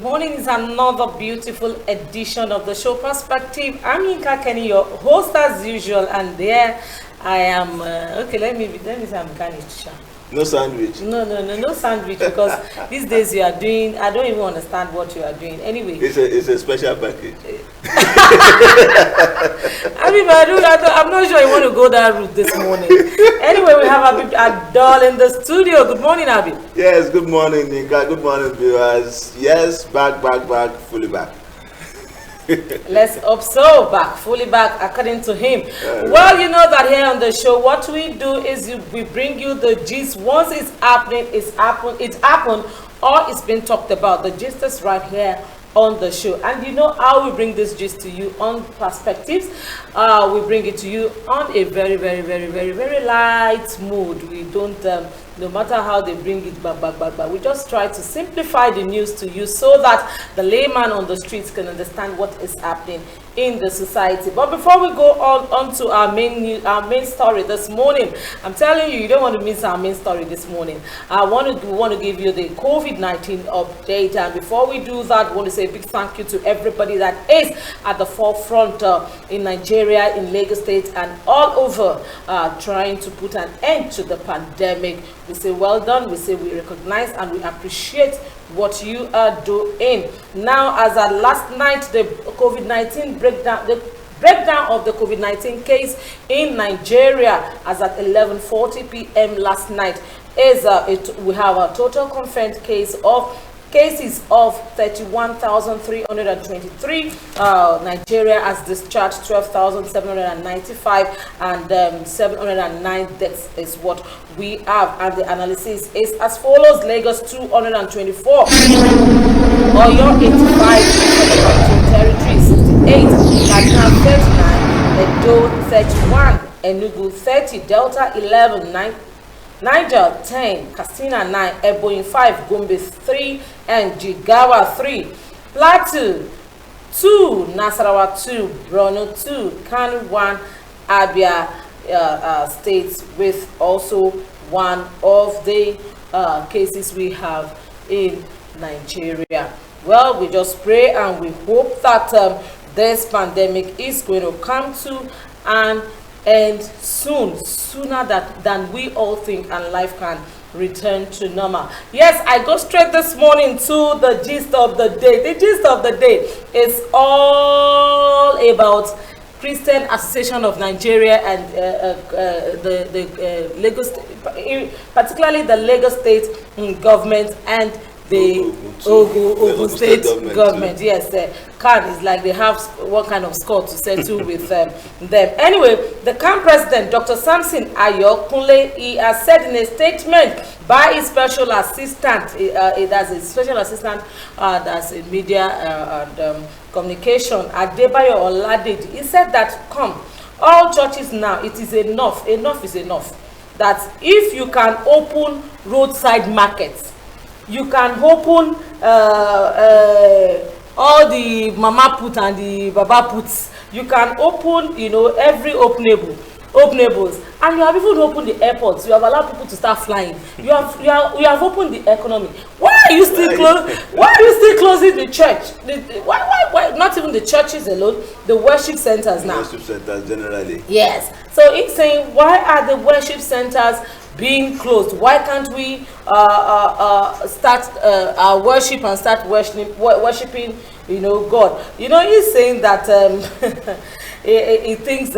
morning is another beautiful edition of the show Perspective. I'm YinkaKenny, your host as usual, and there I am. Okay, let me say I'm Ganish. No sandwich. No sandwich, because these days you are doing, I don't even understand what you are doing. Anyway, it's a special package. I mean, I'm not sure you want to go that route this morning. Anyway, we have a doll in the studio. Good morning, Abi. Yes, good morning, Nika. Good morning, viewers. Yes, back, fully back. Let's hope so. Fully back, according to him. Well, you know that here on the show, what we do is we bring you the gist. Once it's happening, it's happened, or it's been talked about. The gist is right here on the show. And you know how we bring this gist to you on Perspectives. We bring it to you on a very, very, very, very, very light mood. We don't, no matter how they bring it back, we just try to simplify the news to you so that the layman on the streets can understand what is happening in the society. But before we go on to our main story this morning, I'm telling you, you don't want to miss our main story this morning. We want to give you the COVID-19 update, and before we do that, we want to say a big thank you to everybody that is at the forefront in Nigeria, in Lagos State, and all over trying to put an end to the pandemic. We say well done, we say we recognize and we appreciate what you are doing. Now, as at last night, the COVID-19 breakdown of the COVID-19 case in Nigeria as at 11:40 p.m. last night is we have a total confirmed cases of 31,323. Nigeria has discharged 12,795, and 709 deaths is what we have. And the analysis is as follows: Lagos 224, Oyo 85, Territory 68, Kaduna 39, Edo 31, Enugu 30, Delta 11, Niger 10, Katsina 9, Ebonyi 5, Gombe 3, and Jigawa 3, Plateau 2, Nasarawa 2, Borno 2, Kano 1, Abia states with also one of the cases we have in Nigeria. Well, we just pray and we hope that this pandemic is going to come to an end sooner than we all think, and life can return to normal. Yes, I go straight this morning to the gist of the day. The gist of the day is all about Christian Association of Nigeria and the Lagos, particularly the Lagos State government and the Ogun State government. Yes, CAN is like they have one kind of score to settle with them. Anyway, the CAN president, Dr. Samson Ayokunle, he has said in a statement by his special assistant, that's a special assistant, that's in media and communication, Adebayo Oladiji. He said that, all churches now, it is enough is enough. That if you can open roadside markets, you can open all the mama put and the baba puts. You can open, every openables, and you have even opened the airports. You have allowed people to start flying. You have opened the economy. Why are you still closing the church? Why not even the churches alone? The worship centers now. Worship centers generally. Yes. So he's saying, why are the worship centers being closed? Why can't we start our worship and start worshiping, God? He's saying that he thinks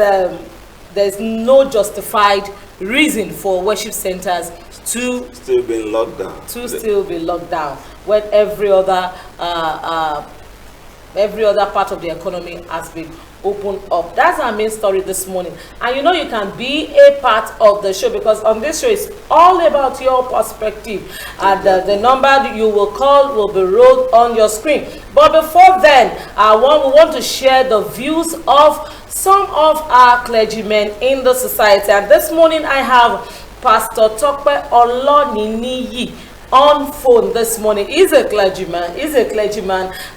there's no justified reason for worship centers to still be locked down. When every other part of the economy has been open up. That's our main story this morning, and you can be a part of the show, because on this show it's all about your perspective, and the number you will call will be rolled on your screen. But before then, we want to share the views of some of our clergymen in the society, and this morning I have Pastor Tokpe Oloniniyi on phone this morning. He's a clergyman,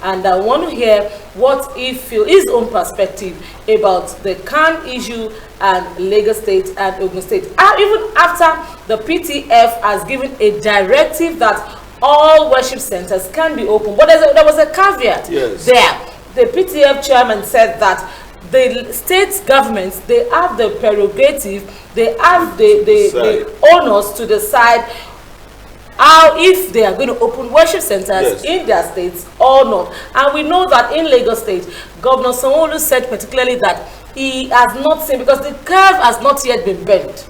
and I want to hear what he feels, his own perspective about the CAN issue and Lagos State and Ogun State. Even after the PTF has given a directive that all worship centers can be open. But there was a caveat there. The PTF chairman said that the state governments, they have the prerogative, they have the onus to decide how, if they are going to open worship centers in their states or not. And we know that in Lagos State, Governor Sanwo-Olu said particularly that he has not seen, because the curve has not yet been bent.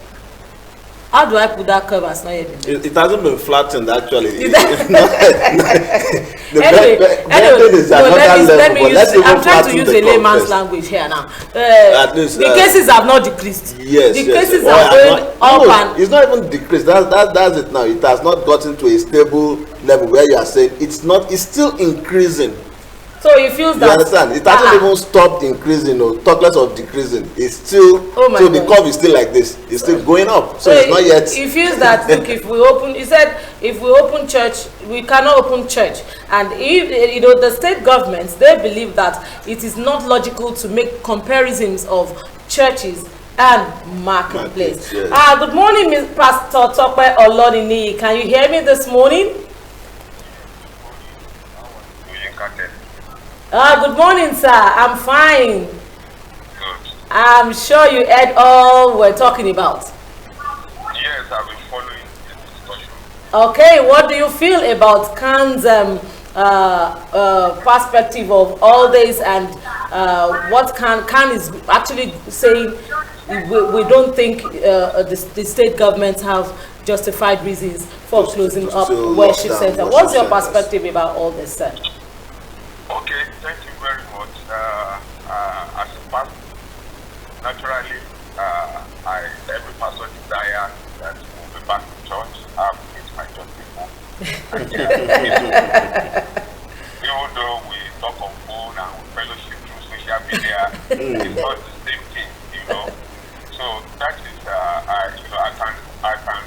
How do I put that curve as not yet been bent? It hasn't been flattened, actually. I'm trying to use a layman's language here now. The cases have not decreased. The cases are going up, and it's not even decreased. That's it now. It has not gotten to a stable level where you are saying it's still increasing. So he feels that, you understand? It hasn't even stopped increasing, or talk less of decreasing. It's still, so the curve is still like this. It's still going up. So it's not yet. He feels that, look, if we open, he said, if we open church, we cannot open church. And if, the state governments, they believe that it is not logical to make comparisons of churches and marketplace. Good morning, Ms. Pastor Tope Olodini. Can you hear me this morning? Good morning, sir. I'm fine. Good. I'm sure you heard all we're talking about. Yes, I've been following the discussion. Okay, what do you feel about Khan's perspective of all this, and what Khan is actually saying? We don't think the state governments have justified reasons for closing up worship centers. What's your perspective about all this, sir? Okay, thank you very much. As a pastor, naturally, every pastor desires that we'll be back to church. I've met my church people. Even though we talk on phone and we fellowship through social media, it's not the same thing, So that is, I can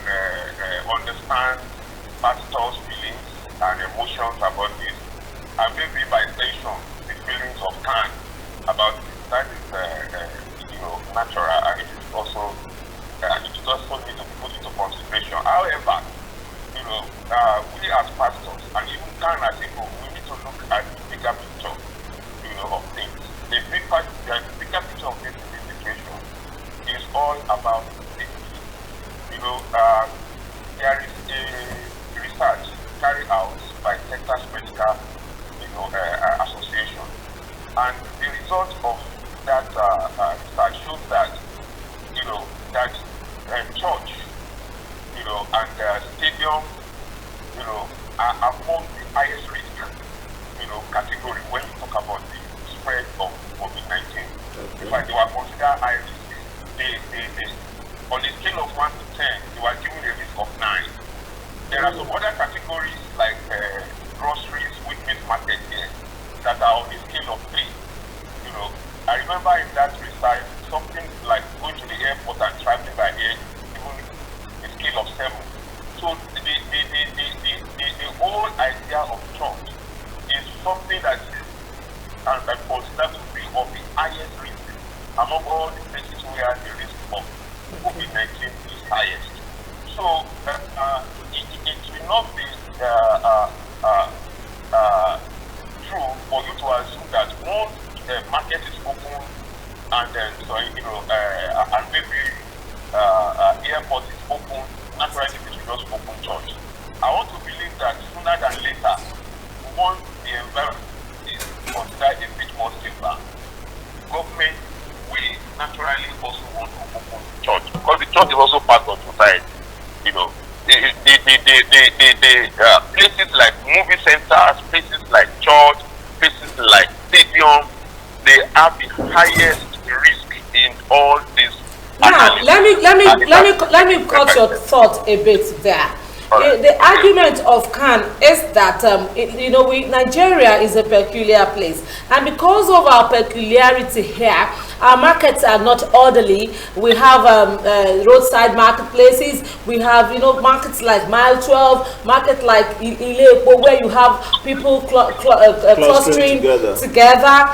understand pastors' feelings and emotions about this. And maybe by extension, the feelings of Khan about this. That is, natural, and it is also, need to put into consideration. However, we as pastors, and even Khan as people, we need to look at the bigger picture, of things. The bigger picture of this situation is all about safety. There is a research carried out by Texas Medical Association, and the result of that research shows that church, and stadium, are among the highest risk, category when you talk about the spread of COVID-19. In fact, they were considered high risk. They on a scale of 1 to 10, they were given a risk of 9. There are some other categories like groceries, weekend market here, that are on a scale of 3. I remember in that research, something like going to the airport and traveling by air, even a scale of 7. So the whole idea of church is something that is considered to be of the highest risk among all the places where the risk of COVID-19 is highest. So it will not be true for you to assume that once the market is open and and maybe airport is open, naturally we should just open church. I want to believe that sooner than later, once the environment is considered a bit more safer, government will naturally also want to open church, because the church is also part of society. The places like movie centers, places like church, places like stadium, they have the highest risk in all these. Now, let me cut your thought a bit there. The argument of Khan is that Nigeria is a peculiar place, and because of our peculiarity here, Our markets are not orderly. We have roadside marketplaces. We have, markets like Mile 12, market like Ilepo, where you have people clustering together.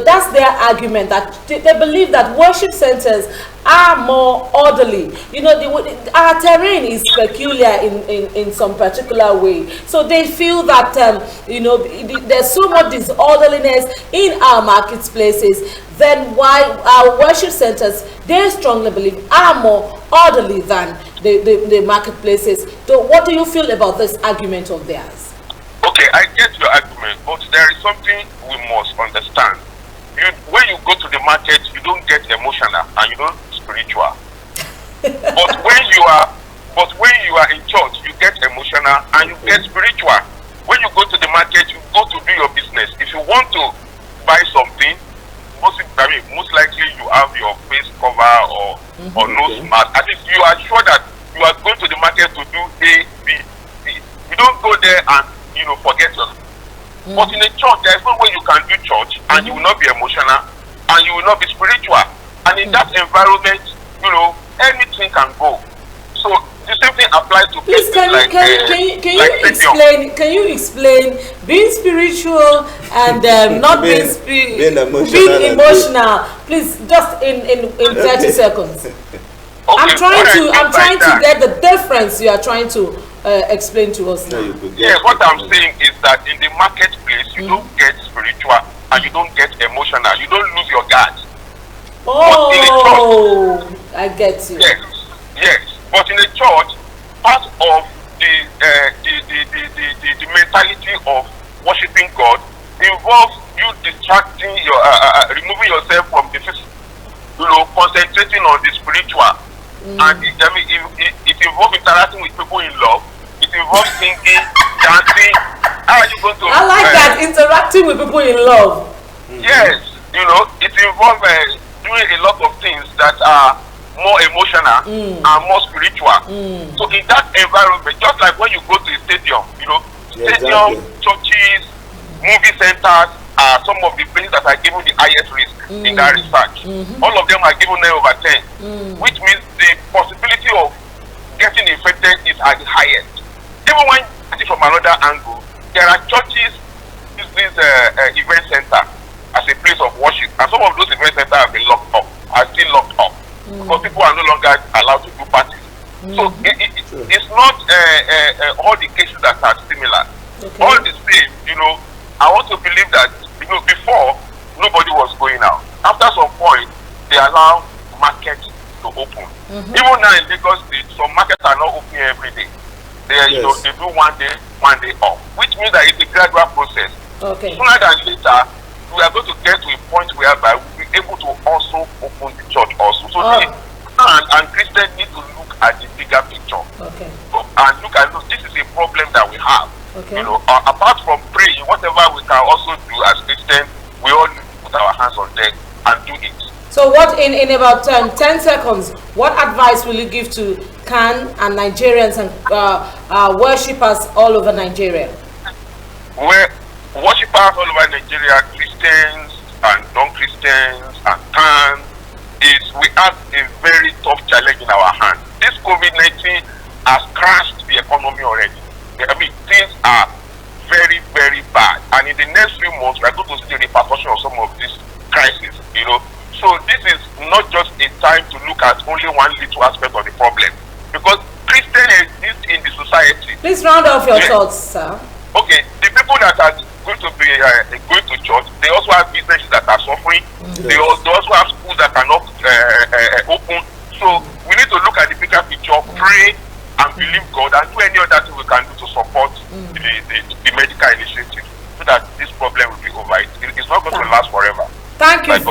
That's their argument, that they believe that worship centers are more orderly. Our terrain is peculiar in some particular way. So they feel that, there's so much disorderliness in our marketplaces. Then why our worship centers, they strongly believe, are more orderly than the marketplaces. So what do you feel about this argument of theirs? Okay, I get your argument, but there is something we must understand. When you go to the market, you don't get emotional and you don't spiritual. but when you are in church, you get emotional and you get spiritual. When you go to the market, you go to do your business. If you want to buy something, most likely you have your face cover or nose mask. At least you are sure that you are going to the market to do A, B, C. You don't go there and forget yourself. But in a church, there is no way you can do church and you will not be emotional and you will not be spiritual. And in that environment, anything can go. So the same thing applies to places like can you explain being spiritual and not being emotional? Please, just in 30 seconds. Okay, I'm trying to get the difference you are trying to explain to us now. Yeah, what I'm saying is that in the marketplace, you don't get spiritual and you don't get emotional. You don't lose your guard. Oh, I get you. Yes. But in a church, part of the mentality of worshiping God involves you distracting removing yourself from the physical, concentrating on the spiritual. And it involves interacting with people in love. It involves singing, dancing. How are you going to? I like that, interacting with people in love. Yes, it involves doing a lot of things that are more emotional and more spiritual. So in that environment, just like when you go to a stadium, stadium, churches, movie centers are some of the places that are given the highest risk in that research. All of them are given 9 over 10, which means the possibility of getting infected is at the highest. Even when you see from another angle, there are churches use this event center as a place of worship, and some of those event centers have been locked up, are still locked up, because people are no longer allowed to do parties. So it's not all the cases that are similar. Okay. All the same, I want to believe that before nobody was going out. After some point, they allow markets to open. Even now in Lagos State, some markets are not opening every day. They do one day off, which means that it's a gradual process. Okay. Sooner than later, we are going to get to a point whereby we'll be able to also open the church also. So and Christians need to look at the bigger picture. Okay. And look at this is a problem that we have. Okay. Apart from praying, whatever we can also do as Christians, we all need to put our hands on deck and do it. So what in about 10 seconds, what advice will you give to CAN and Nigerians and worshippers all over Nigeria? Well, worshippers all over Nigeria, Christians and non-Christians and CAN, we have a very tough challenge in our hands. This COVID-19 has crashed the economy already. Things are very, very bad. And in the next few months, we are going to see the repercussion of some of these crises, So this is not just a time to look at only one little aspect of the problem. Because Christians exist in the society. Please round off your thoughts, sir. Okay, the people that are going to be going to church, they also have businesses that are suffering. They also have schools that are not open. So we need to look at the bigger picture, pray and believe God, and do any other thing we can do to support the medical initiative so that this problem will be over. It's not going to last forever. Thank you.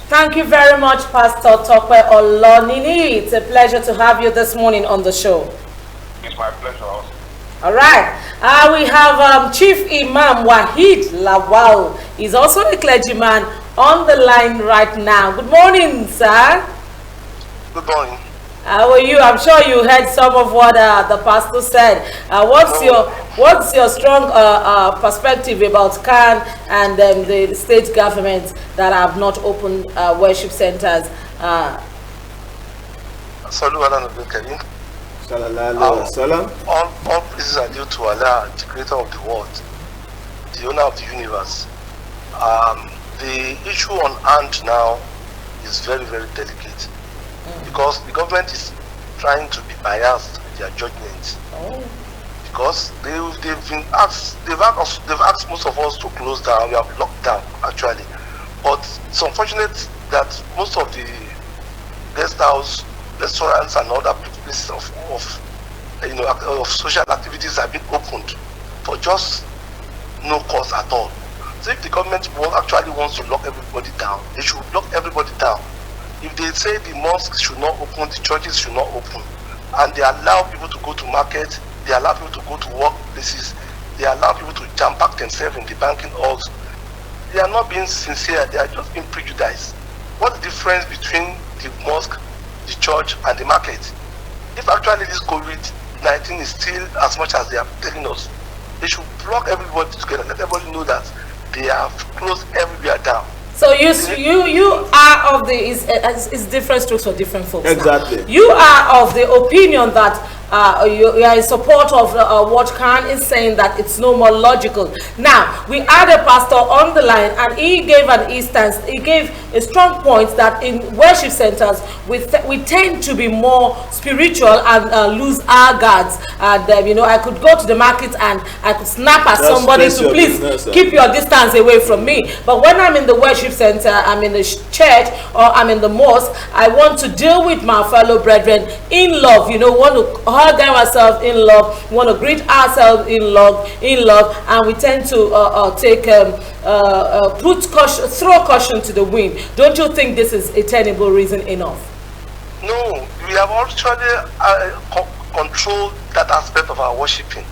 Thank you very much, Pastor Tope Olonini. It's a pleasure to have you this morning on the show. It's my pleasure also. All right. We have Chief Imam Wahid Lawal. He's also a clergyman on the line right now. Good morning, sir. Good morning. I'm sure you heard some of what the pastor said. What's your strong perspective about CAN and the state government that have not opened worship centers? All praises are due to Allah, the creator of the world, the owner of the universe. The issue on hand now is very, very delicate because the government is trying to be biased in their judgment. Because they've asked most of us to close down. We have locked down actually, but it's unfortunate that most of the guest house, restaurants, and other places of social activities have been opened for just no cause at all. So if the government actually wants to lock everybody down, they should lock everybody down. If they say the mosques should not open, the churches should not open, and they allow people to go to market, they allow people to go to workplaces, they allow people to jam-pack themselves in the banking halls, they are not being sincere, they are just being prejudiced. What's the difference between the mosque, the church, and the market? If actually this COVID-19 is still as much as they are telling us, they should block everybody together, let everybody know that they have closed everywhere down. So you are of the it's different strokes for different folks. Exactly. Now. You are of the opinion that you are in support of what Khan is saying, that it's no more logical. Now we had a pastor on the line, and he gave an instance. He gave a strong point that in worship centers we tend to be more spiritual and lose our guards. And I could go to the market and I could snap at somebody to please keep your distance away from me. But when I'm in the worship center, I'm in the church, or I'm in the mosque, I want to deal with my fellow brethren in love. Want to hug ourselves in love, want to greet ourselves in love, and we tend to throw caution to the wind. Don't you think this is a tenable reason enough? No, we have actually controlled that aspect of our worshiping.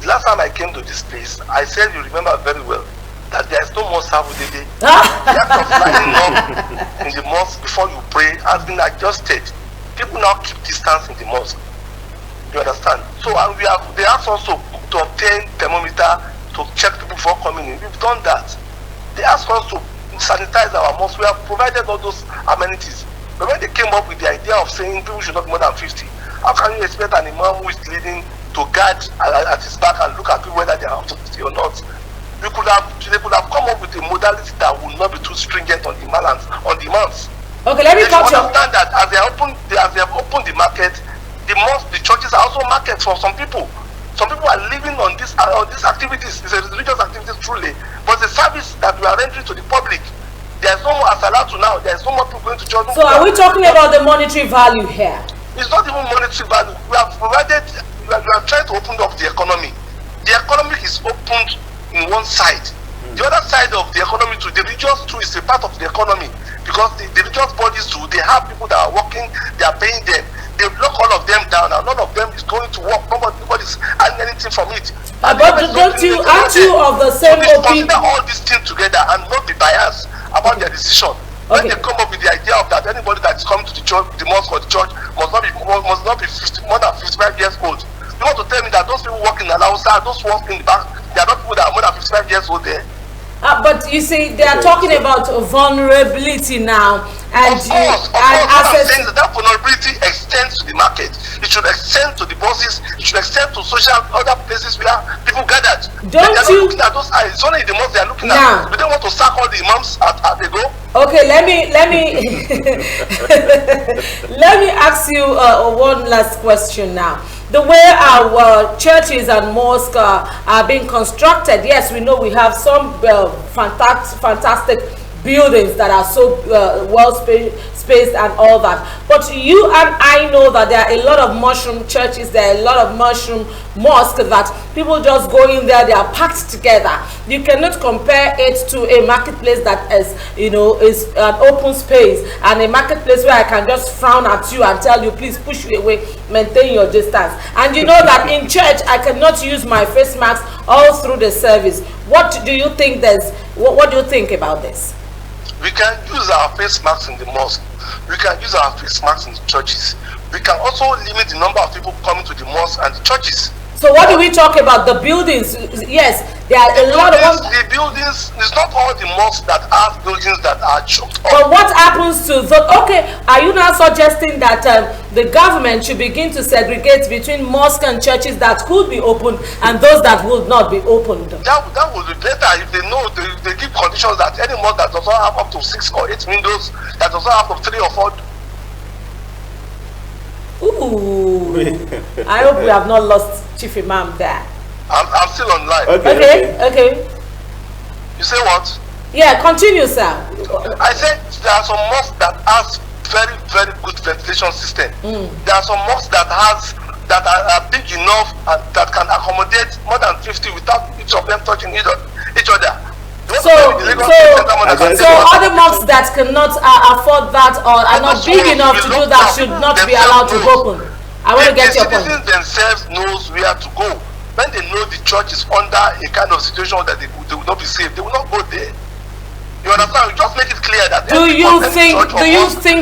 The last time I came to this place, I said, you remember very well, that there is no more Sabudede. The act of lining up in the mosque before you pray has been adjusted. People now keep distance in the mosque. You understand? So they asked us to obtain thermometer to check people before coming in. We've done that. They asked us to sanitize our mosque. We have provided all those amenities. But when they came up with the idea of saying people should not be more than 50, how can you expect an imam who is leading to guard at his back and look at people whether they are up to 50 or not? They could have come up with a modality that would not be too stringent on the imams. Okay, let me cut you. Understand that as they have opened the market, the mosque, the churches are also markets for some people. Some people are living on these activities. It's a religious activity truly, but it's a service that we are rendering to the public. There's no more asalatu now. There's no more people going to church. So are we talking about the monetary value here? It's not even monetary value. We are trying to open up the economy. The economy is opened in one side. The other side of the economy too, the religious too, is a part of the economy, because the religious bodies too, they have people that are working, they are paying them. They block all of them down, and none of them is going to work. Nobody's earning anything from it. But aren't you of the same opinion? Consider all these things together and not be biased about their decision. When they come up with the idea of that anybody that is coming to the church, the mosque or the church, must not be more than 55 years old. You want to tell me that those people working in Alausa, those working in the back, they are not people that are more than 55 years old there? But you see, they are talking about vulnerability now, and of course, saying that vulnerability extends to the market. It should extend to the buses. It should extend to other places where people gathered. They are not looking at those eyes. It's only the most they are looking at. We don't want to sack all the imams as they go. Okay, let me let me ask you one last question now. The way our churches and mosques are being constructed, yes, we know we have some fantastic buildings that are so well spaced and all that, but you and I know that there are a lot of mushroom churches, there are a lot of mushroom mosques that people just go in there, they are packed together. You cannot compare it to a marketplace that is an open space, and a marketplace where I can just frown at you and tell you please push you away, maintain your distance. And you know that in church I cannot use my face mask all through the service. What do you think about this? We can use our face masks in the mosque. We can use our face masks in the churches. We can also limit the number of people coming to the mosque and the churches. So what do we talk about? The buildings? Yes, there are a lot of them. The buildings, it's not all the mosques that have buildings that are choked up. But what happens to the, okay, are you now suggesting that the government should begin to segregate between mosques and churches that could be opened and those that will not be opened? That would be better if they know, they give conditions that any mosque that does not have up to 6 or 8 windows, that does not have up to 3 or 4. Ooh, I hope we have not lost Chief Imam there. I'm still online. Okay. You say what? Yeah, continue, sir. I said there are some mosques that has very, very good ventilation system. There are some mosques that are big enough and that can accommodate more than 50 without each of them touching each other. So other mosques that cannot afford that or are not big enough to do that should not be allowed to open. I want to get your point. The citizens themselves knows where to go. When they know the church is under a kind of situation that they will not be safe, they will not go there. You understand? We just make it clear that. Do you think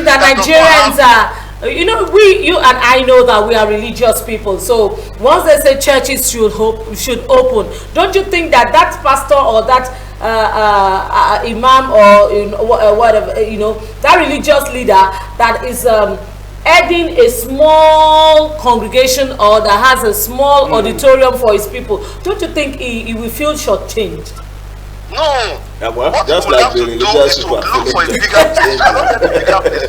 that Nigerians are? You know, you and I know that we are religious people. So once they say churches should open, don't you think that that pastor or that imam or whatever, that religious leader that is heading a small congregation or that has a small auditorium for his people, don't you think he will feel shortchanged? No. Yeah, well, what just we like have to do is to look for a bigger place.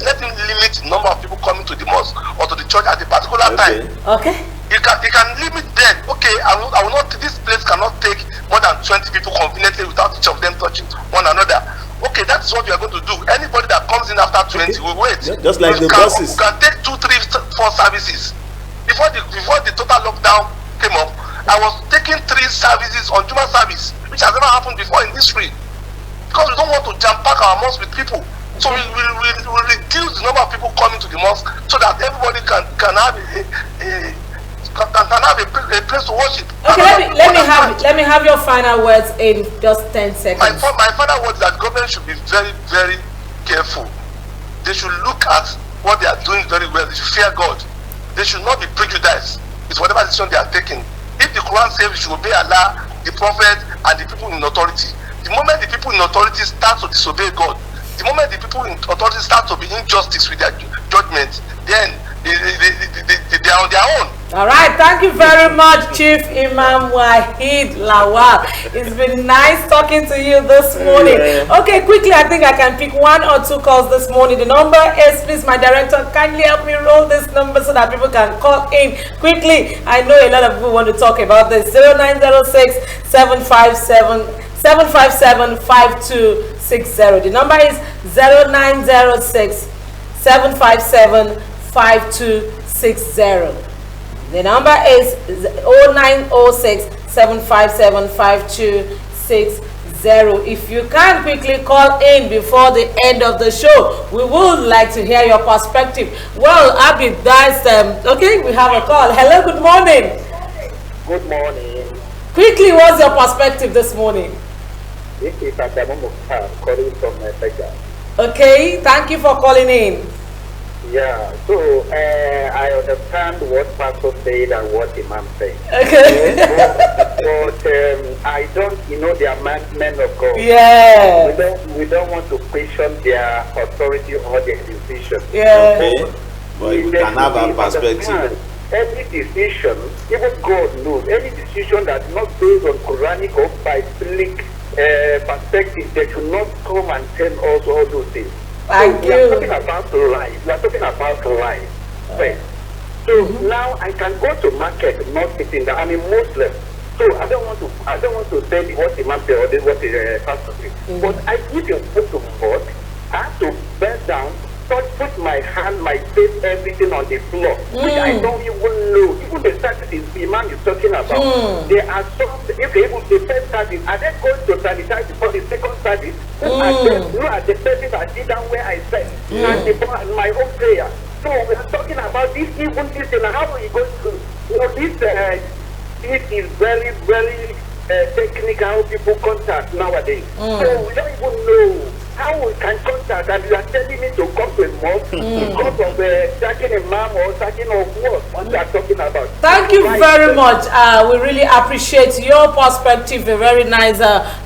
Let him limit the number of people coming to the mosque or to the church at a particular time. Okay. You can limit them. Okay, I will not. This place cannot take more than 20 people conveniently without each of them touching one another. Okay, that's what we are going to do. Anybody that comes in after 20 will wait. Yeah, just like the buses. We can take 2, 3, 4 services. Before the total lockdown came up, I was taking 3 services on Juma service, which has never happened before in history. Because we don't want to jam pack our mosque with people. So we reduce the number of people coming to the mosque so that everybody can have a place to worship. Okay, let me have your final words in just 10 seconds. My final words is that government should be very, very careful. They should look at what they are doing very well. They should fear God. They should not be prejudiced with whatever decision they are taking. If the Quran says we should obey Allah, the Prophet, and the people in authority, the moment the people in authority start to disobey God, the moment the people in authority start to be injustice with their judgment, then they are on their own. All right, thank you very much, Chief Imam Wahid Lawal. It's been nice talking to you this morning. Okay, quickly, I think I can pick 1 or 2 calls this morning. The number is, please, my director, kindly help me roll this number so that people can call in quickly. I know a lot of people want to talk about this. 0906 757 5260. The number is 0906 757 5260. The number is 0906 757 5260. If you can quickly call in before the end of the show, we would like to hear your perspective. Well, Abid, that's okay. We have a call. Hello, good morning. Good morning. Quickly, what's your perspective this morning? This is Adamu calling from Nigeria. Okay, thank you for calling in. Yeah, so I understand what Pastor said and what Imam said. Okay. But I don't, they are men of God. Yeah. We don't want to question their authority or their decision. Yeah. Okay. But you can have a perspective. Every decision, even God knows, any decision that is not based on Quranic or Biblic perspective, they should not come and tell us all those things. Thank you. We are talking about life. We are talking about life. Right. So now I can go to market, not sitting there. I'm a Muslim, so I don't want to say what Imam said or what the pastor said. But I if you put to mud, I have to bend down, put my hand, my face, everything on the floor, which I don't even know. Even the services the Imam is talking about, there are some, if they even the first service, are they going to sanitize before the second service? Who are the person that did down where I said, and my own prayer. So we are talking about this, even this, and how are you going to, this is very, very technical people contact nowadays. So we don't even know how we can contact, and you are telling me to come to a mosque because of sacking a man or sacking of what you are talking about. Thank you very much. We really appreciate your perspective, a very nice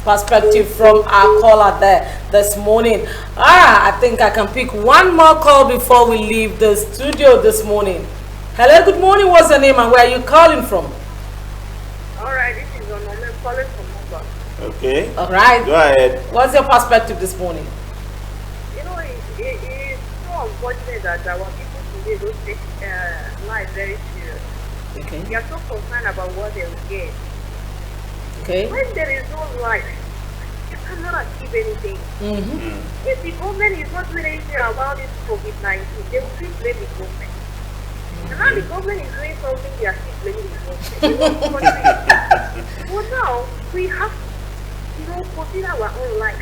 perspective from our caller there this morning. I think I can pick one more call before we leave the studio this morning. Hello, good morning. What's your name and where are you calling from? All right, this is Onome calling from Mumbai. Okay. All right. Go ahead. What's your perspective this morning? You know, it's so unfortunate that our people today don't take life very serious. Okay. They are so concerned about what they will get. Okay. When there is no life, you cannot achieve anything. If the government is not doing anything about this COVID-19, they will still blame the government. And now the government is doing something, they are still blaming the government. But now, we have to, consider our own life.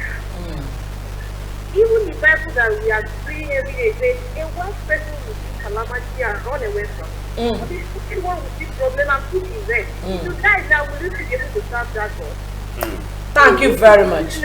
Even the Bible that we are reading every day says, a one person will see calamity and run away from it. But the stupid one will see problem and put in rest. If you die now, will you be able to serve that God? Thank you very much.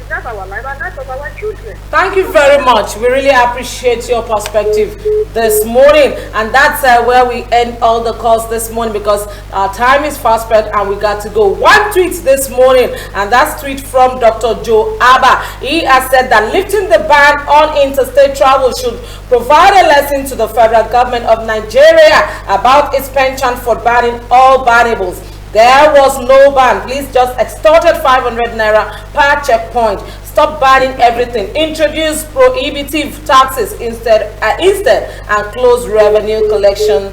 Our life and that of our children. Thank you very much. We really appreciate your perspective this morning, and that's where we end all the calls this morning because our time is fast spent and we got to go. One tweet this morning, and that's tweet from Dr. Joe Abba. He has said that lifting the ban on interstate travel should provide a lesson to the federal government of Nigeria about its penchant for banning all bannables. There was no ban. Please just extorted 500 naira per checkpoint. Stop banning everything. Introduce prohibitive taxes instead and close revenue collection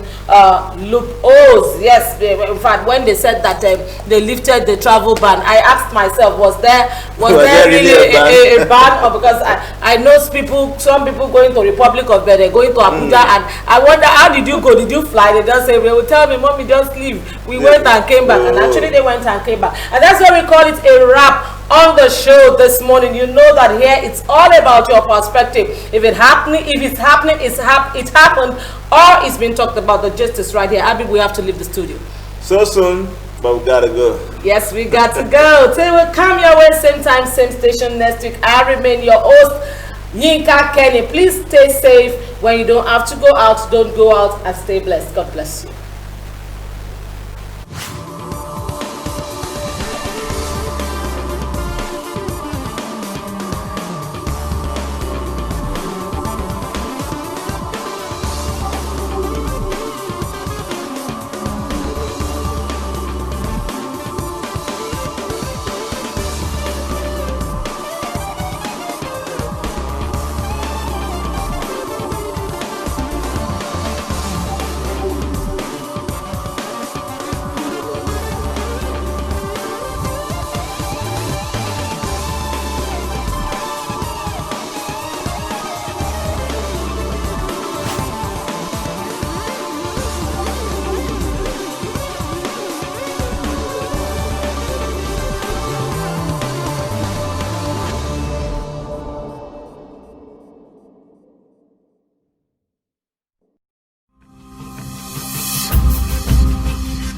loopholes. Yes, in fact, when they said that they lifted the travel ban, I asked myself, was there really a ban? Or because I know some people going to Republic of Benin, going to Abuja, and I wonder, how did you go? Did you fly? They just say, they will tell me, mommy, just leave. We went and came back, and actually they went and came back, and that's why we call it a wrap on the show this morning. You know that here it's all about your perspective. If it's happening, it happened, or it's been talked about. The justice right here. Abby, we have to leave the studio so soon, but we gotta go. Yes, we got to go. Till we come your way, same time, same station next week. I remain your host, YinkaKenny. Please stay safe. When you don't have to go out, don't go out, and stay blessed. God bless you.